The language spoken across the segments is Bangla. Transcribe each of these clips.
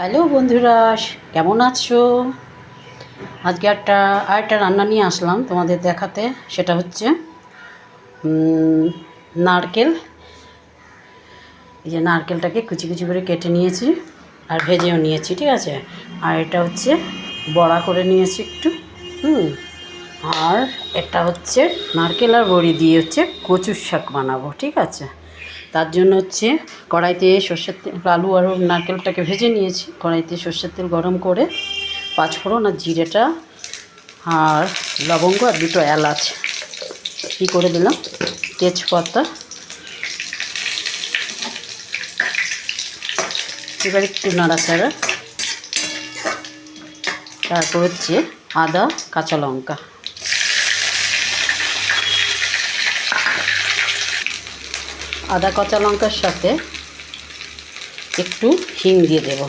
হ্যালো বন্ধুরা, কেমন আছো? আজকে আরেকটা রান্না নিয়ে আসলাম তোমাদের দেখাতে। সেটা হচ্ছে নারকেল। এই যে নারকেলটাকে কুচি কুচি করে কেটে নিয়েছি আর ভেজেও নিয়েছি, ঠিক আছে। আর এটা হচ্ছে বড়া করে নিয়েছি একটু। আর এটা হচ্ছে নারকেল আর বড়ি দিয়ে হচ্ছে কচুর শাক বানাবো, ঠিক আছে। তার জন্য হচ্ছে কড়াইতে সর্ষের তেল, আলু আর নারকেলটাকে ভেজে নিয়েছি। কড়াইতে সর্ষের তেল গরম করে পাঁচফোড়ন আর জিরেটা আর লবঙ্গ আর দুটো এলাচ কী করে দিলাম, তেজপাতা। এবার একটু নাড়াচাড়া, তারপর হচ্ছে আদা কাঁচা লঙ্কা, আদা কাঁচা লঙ্কার সাথে একটু হিং দিয়ে দেব,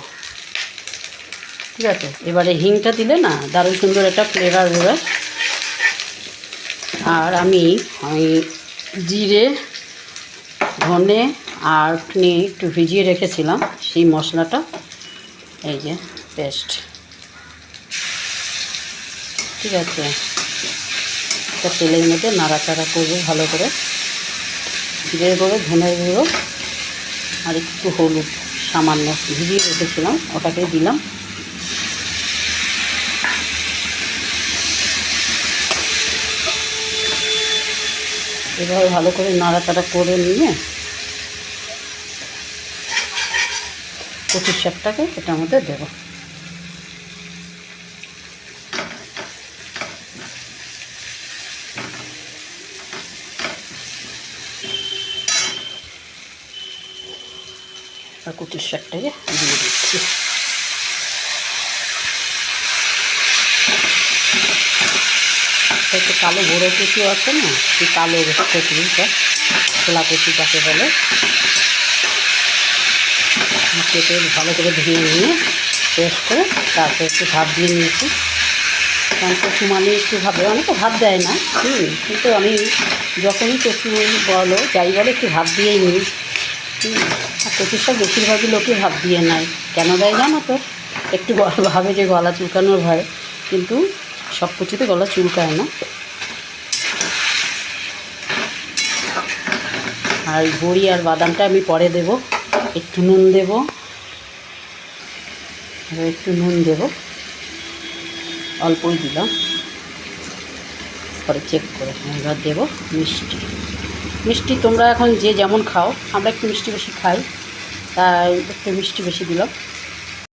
ঠিক আছে। এবারে হিংটা দিলে না দারুণ সুন্দর একটা ফ্লেভার বেরোয়। আর আমি জিরে, ধনে আর একটু ভিজিয়ে রেখেছিলাম, সেই মশলাটা এই যে পেস্ট, ঠিক আছে। একটা তেলের মধ্যে নাড়াচাড়া করবো ভালো করে। জিরে গুঁড়ো, ধনের গুঁড়ো আর একটু হলুদ সামান্য ভিজিয়ে রেখেছিলাম, ওটাকে দিলাম। এভাবে ভালো করে নাড়াচাড়া করে নিয়ে কচুর শাকটাকে এটার মধ্যে দেবো। আর কচুর শাকটাকে দিয়ে দিচ্ছি। একটু কালো বড়ো কচু আছে না, সেই কালো কচুটা, ছোলা কচু যাকে বলে, কেটে ভালো করে ধুয়ে নিয়ে পেস্ট করে তারপর একটু ভাত দিয়ে নিয়েছি। কারণ কচু মানে একটু ভাবে, অনেকে ভাত দেয় না, কিন্তু আমি যখনই কচু বলো যাই বলে একটু ভাত দিয়েই নিই। আর কচুর শাক বেশিরভাগই লোকে ভাত দিয়ে নেয়, কেন দেয় জানো তো? একটু ভাবে যে গলা চুলকানোর ভয়, কিন্তু সব কচুতে গলা চুলকায় না। আর বড়ি আর বাদামটা আমি পরে দেব। একটু নুন দেব, অল্পই দিলাম, পরে চেক করে। এবার দেবো মিষ্টি তোমরা এখন যে যেমন খাও, আমরা একটু মিষ্টি বেশি খাই, তাই একটু মিষ্টি বেশি দিলাম।